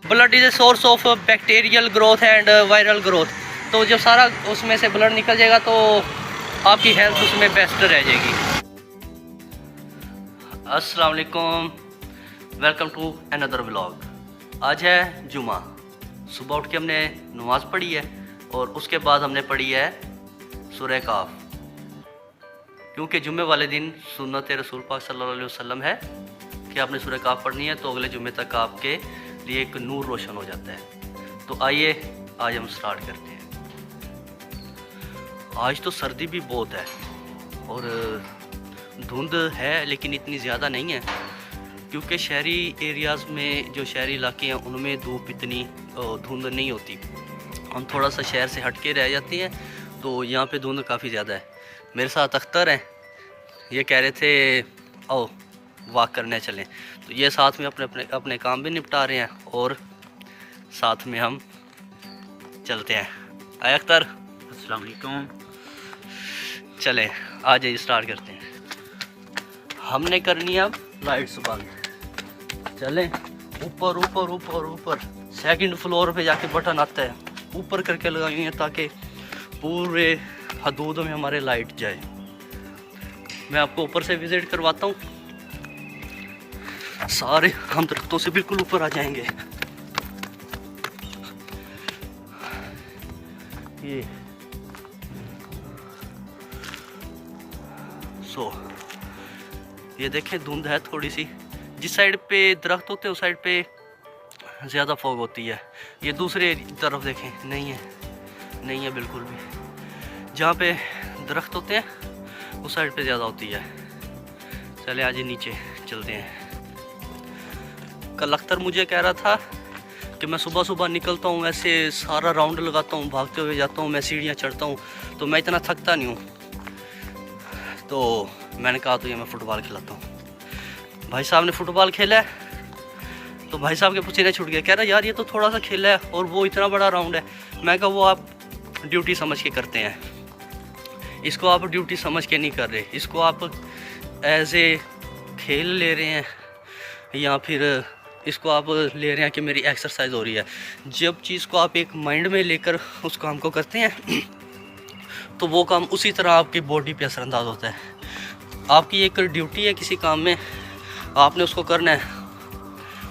Blood is a source of bacterial growth and viral growth. तो जब सारा उसमें से ब्लड निकल जाएगा तो आपकी हेल्थ उसमें बेस्ट रह जाएगी। अस्सलाम वालेकुम, वेलकम टू अनदर व्लॉग। आज है जुमा। सुबह उठ के हमने नमाज़ पढ़ी है और उसके बाद हमने पढ़ी है सूरह काफ, क्योंकि जुम्मे वाले दिन सुन्नत रसूल पाक सल्लल्लाहु अलैहि वसल्लम है कि आपने सूरह काफ पढ़नी है तो अगले जुम्मे तक आपके लिए एक नूर रोशन हो जाता है। तो आइए आज हम स्टार्ट करते हैं। आज तो सर्दी भी बहुत है और धुंध है, लेकिन इतनी ज़्यादा नहीं है, क्योंकि शहरी एरियाज़ में, जो शहरी इलाके हैं, उनमें धूप इतनी धुंध नहीं होती। हम थोड़ा सा शहर से हट के रह जाते हैं तो यहाँ पे धुंध काफ़ी ज़्यादा है। मेरे साथ अख्तर हैं, ये कह रहे थे आओ वॉक करने चलें, तो ये साथ में अपने काम भी निपटा रहे हैं और साथ में हम चलते हैं। आए अख्तर, अस्सलाम वालेकुम। चलें आ जाइए, स्टार्ट करते हैं। हमने करनी है अब लाइट्स बंद। चलें ऊपर ऊपर ऊपर ऊपर सेकंड फ्लोर पे जाके बटन आता है, ऊपर करके लगाई है ताकि पूरे हदूद में हमारे लाइट जाए। मैं आपको ऊपर से विज़िट करवाता हूँ। सारे हम दरख्तों से बिल्कुल ऊपर आ जाएंगे। ये देखें, धुंध है थोड़ी सी। जिस साइड पे दरख्त होते हैं उस साइड पे ज़्यादा फॉग होती है। ये दूसरे तरफ देखें, नहीं है बिल्कुल भी। जहाँ पे दरख्त होते हैं उस साइड पे ज़्यादा होती है। चले आज नीचे चलते हैं। कल अख्तर मुझे कह रहा था कि मैं सुबह सुबह निकलता हूँ, ऐसे सारा राउंड लगाता हूँ, भागते हुए जाता हूँ, मैं सीढ़ियाँ चढ़ता हूँ, तो मैं इतना थकता नहीं हूँ। तो मैंने कहा तो ये मैं फ़ुटबॉल खिलाता हूँ। भाई साहब ने फ़ुटबॉल खेला है तो भाई साहब के पसीने छूट गए। कह रहा यार ये तो थोड़ा सा खेला है और वो इतना बड़ा राउंड है। मैं कहा वो आप ड्यूटी समझ के करते हैं, इसको आप ड्यूटी समझ के नहीं कर रहे, इसको आप एज ए खेल ले रहे हैं, या फिर इसको आप ले रहे हैं कि मेरी एक्सरसाइज हो रही है। जब चीज़ को आप एक माइंड में लेकर उस काम को करते हैं तो वो काम उसी तरह आपकी बॉडी पे असरअंदाज होता है। आपकी एक ड्यूटी है किसी काम में, आपने उसको करना है,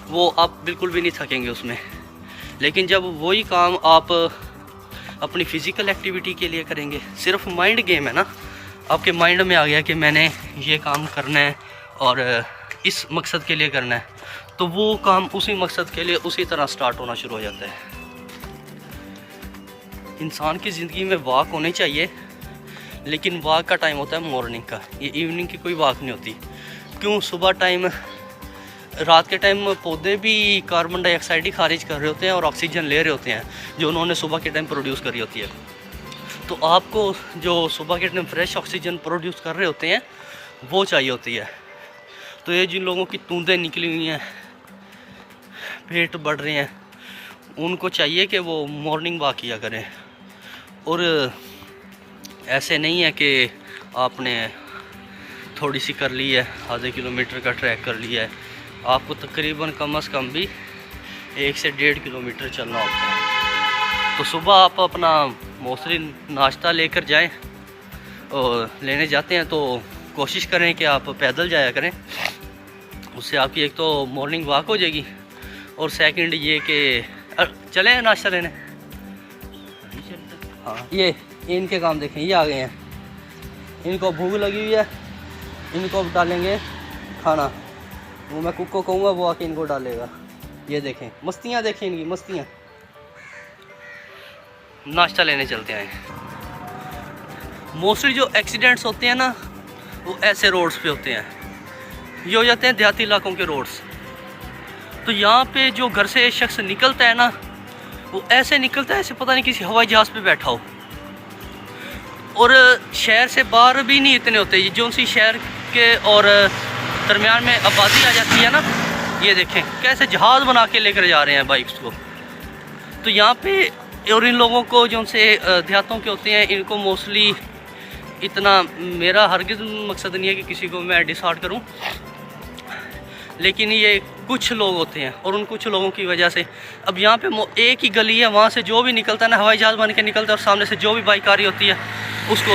वो आप बिल्कुल भी नहीं थकेंगे उसमें। लेकिन जब वही काम आप अपनी फ़िज़िकल एक्टिविटी के लिए करेंगे, सिर्फ माइंड गेम है ना, आपके माइंड में आ गया कि मैंने ये काम करना है और इस मकसद के लिए करना है, तो वो काम उसी मकसद के लिए उसी तरह स्टार्ट होना शुरू हो जाता है। इंसान की ज़िंदगी में वॉक होनी चाहिए, लेकिन वॉक का टाइम होता है मॉर्निंग का, ये इवनिंग की कोई वॉक नहीं होती। क्यों? सुबह टाइम, रात के टाइम पौधे भी कार्बन डाइऑक्साइड ही खारिज कर रहे होते हैं और ऑक्सीजन ले रहे होते हैं जो उन्होंने सुबह के टाइम प्रोड्यूस करी होती है। तो आपको जो सुबह के टाइम फ्रेश ऑक्सीजन प्रोड्यूस कर रहे होते हैं वो चाहिए होती है। तो ये जिन लोगों की तूंदें निकली हुई हैं, पेट बढ़ रहे हैं, उनको चाहिए कि वो मॉर्निंग वॉक किया करें। और ऐसे नहीं है कि आपने थोड़ी सी कर ली है, आधे किलोमीटर का ट्रैक कर लिया है, आपको तकरीबन कम से कम भी 1 से 1.5 किलोमीटर चलना होता है। तो सुबह आप अपना मोस्टली नाश्ता लेकर जाएं, और लेने जाते हैं तो कोशिश करें कि आप पैदल जाया करें। उससे आपकी एक तो मॉर्निंग वॉक हो जाएगी और सेकंड ये कि चलें नाश्ता लेने। हाँ, ये इनके काम देखें, ये आ गए हैं, इनको भूख लगी हुई है, इनको अब डालेंगे खाना। वो मैं कुक को कहूँगा वो आके इनको डालेगा। ये देखें मस्तियाँ, देखें इनकी मस्तियाँ। नाश्ता लेने चलते हैं। मोस्टली जो एक्सीडेंट्स होते हैं ना वो ऐसे रोड्स पे होते हैं, ये हो जाते हैं देहाती इलाकों के रोड्स। तो यहाँ पे जो घर से शख्स निकलता है ना, वो ऐसे निकलता है ऐसे पता नहीं किसी हवाई जहाज़ पे बैठा हो। और शहर से बाहर भी नहीं इतने होते, ये जो सी शहर के और दरमियान में आबादी आ जाती है ना, ये देखें कैसे जहाज़ बना के लेकर जा रहे हैं बाइक्स को। तो यहाँ पे और इन लोगों को जो उनसे देहातों के होते हैं, इनको मोस्टली इतना, मेरा हरगिज़ मकसद नहीं है कि किसी को मैं डिसहार्ट करूं, लेकिन ये कुछ लोग होते हैं और उन कुछ लोगों की वजह से अब यहाँ पे एक ही गली है, वहाँ से जो भी निकलता है ना हवाई जहाज़ बन के निकलता है और सामने से जो भी बाइक आ रही होती है उसको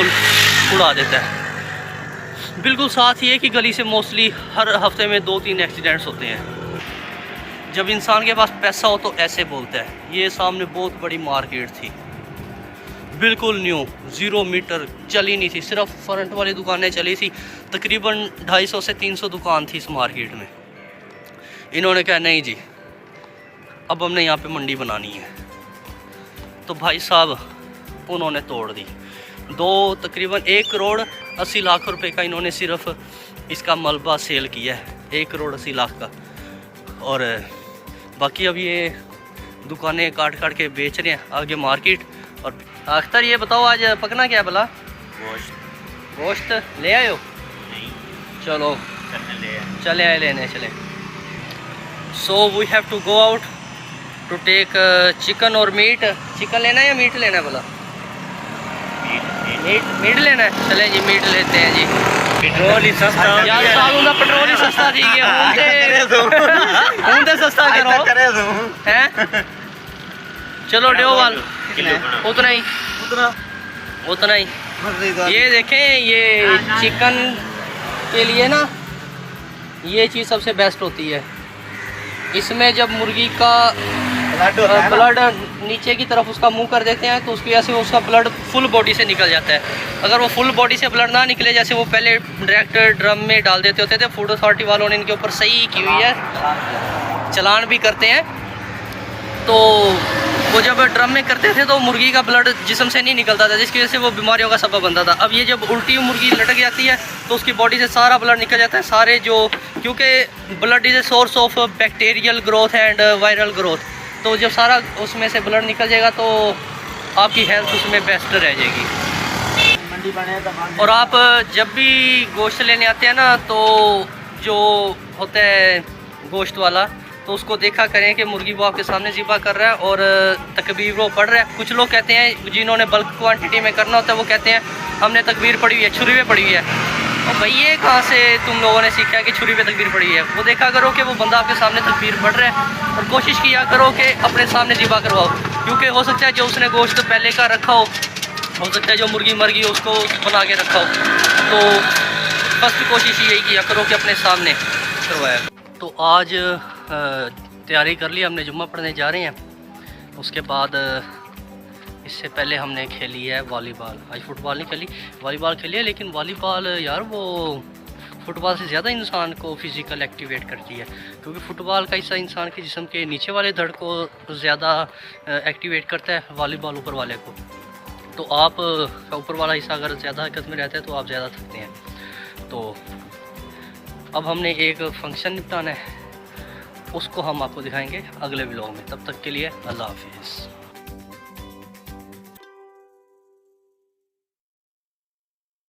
उड़ा देता है। बिल्कुल साथ ही एक ही गली से मोस्टली हर हफ्ते में 2-3 एक्सीडेंट्स होते हैं। जब इंसान के पास पैसा हो तो ऐसे बोलता है। ये सामने बहुत बड़ी मार्केट थी, बिल्कुल न्यू, 0 मीटर चली नहीं थी, सिर्फ फ्रंट वाली दुकानें चली थी। तकरीबन 250 से 300 दुकान थी इस मार्केट में। इन्होंने कहा नहीं जी अब हमने यहाँ पे मंडी बनानी है, तो भाई साहब उन्होंने तोड़ दी। तकरीबन 1 करोड़ 80 लाख रुपए का इन्होंने सिर्फ इसका मलबा सेल किया है, 1 करोड़ 80 लाख का। और बाकी अब ये दुकानें काट काट के बेच रहे हैं आगे मार्केट। और अख्तर ये बताओ आज पकना क्या भला? गोश्त ले आए हो? नहीं, चलो चले आए लेने चले। So we have to go out to take chicken और मीट। चिकन लेना है या मीट लेना है भला? मीट लेना है, चले जी मीट लेते हैं जी। पेट्रोल ही सस्ता यार सालों का पेट्रोल ही सस्ता थी गया, सस्ता करो हैं। चलो डेओवाल उतना ही। ये देखें, ये चिकन के लिए ना ये चीज़ सबसे बेस्ट होती है। इसमें जब मुर्गी का ब्लड नीचे की तरफ उसका मुंह कर देते हैं तो उसकी वजह से उसका ब्लड फुल बॉडी से निकल जाता है। अगर वो फुल बॉडी से ब्लड ना निकले, जैसे वो पहले डायरेक्ट ड्रम में डाल देते होते थे, फूड अथॉरिटी वालों ने इनके ऊपर सही की हुई है, चलान भी करते हैं। तो वो जब ड्रम में करते थे तो मुर्गी का ब्लड जिस्म से नहीं निकलता था, जिसकी वजह से वो बीमारियों का सबब बनता था। अब ये जब उल्टी मुर्गी लटक जाती है तो उसकी बॉडी से सारा ब्लड निकल जाता है, सारे जो, क्योंकि blood is a source of bacterial growth and viral growth. तो जब सारा उसमें से ब्लड निकल जाएगा तो आपकी हेल्थ उसमें बेस्ट रह जाएगी। और आप जब भी गोश्त लेने आते हैं ना, तो जो होता है गोश्त वाला, तो उसको देखा करें कि मुर्गी वो आपके सामने ज़िबा कर रहा है और तकबीर वो पढ़ रहा है। कुछ लोग कहते हैं जिन्होंने बल्क क्वांटिटी में करना होता है, वो कहते हैं हमने तकबीर पढ़ी हुई है, छुरी पे पढ़ी हुई है। और भाई ये कहाँ से तुम लोगों ने सीखा है कि छुरी पे तकबीर पढ़ी है? वो देखा करो कि वो बंदा आपके सामने तकबीर पढ़ रहा है और कोशिश किया करो कि अपने सामने ज़िबा करवाओ, क्योंकि हो सकता है जो उसने गोश्त पहले का रखा हो सकता है जो मुर्गी मर गई उसको बना के रखा हो। तो फर्स्ट कोशिश यही किया करो कि अपने सामने करवाया। तो आज तैयारी कर ली हमने, जुम्मा पढ़ने जा रहे हैं। उसके बाद इससे पहले हमने खेली है वॉलीबॉल। आज फुटबॉल नहीं खेली, वॉलीबॉल खेली है। लेकिन वॉलीबॉल यार वो फुटबॉल से ज़्यादा इंसान को फिज़िकल एक्टिवेट करती है, क्योंकि फ़ुटबॉल का हिस्सा इंसान के जिस्म के नीचे वाले धड़ को ज़्यादा एक्टिवेट करता है, वॉलीबॉल ऊपर वाले को। तो आप का ऊपर वाला हिस्सा अगर ज़्यादा हरकत में रहता है तो आप ज़्यादा थकते हैं। तो अब हमने एक फंक्शन निपटाना है, उसको हम आपको दिखाएंगे अगले व्लॉग में। तब तक के लिए अल्लाह हाफिज़।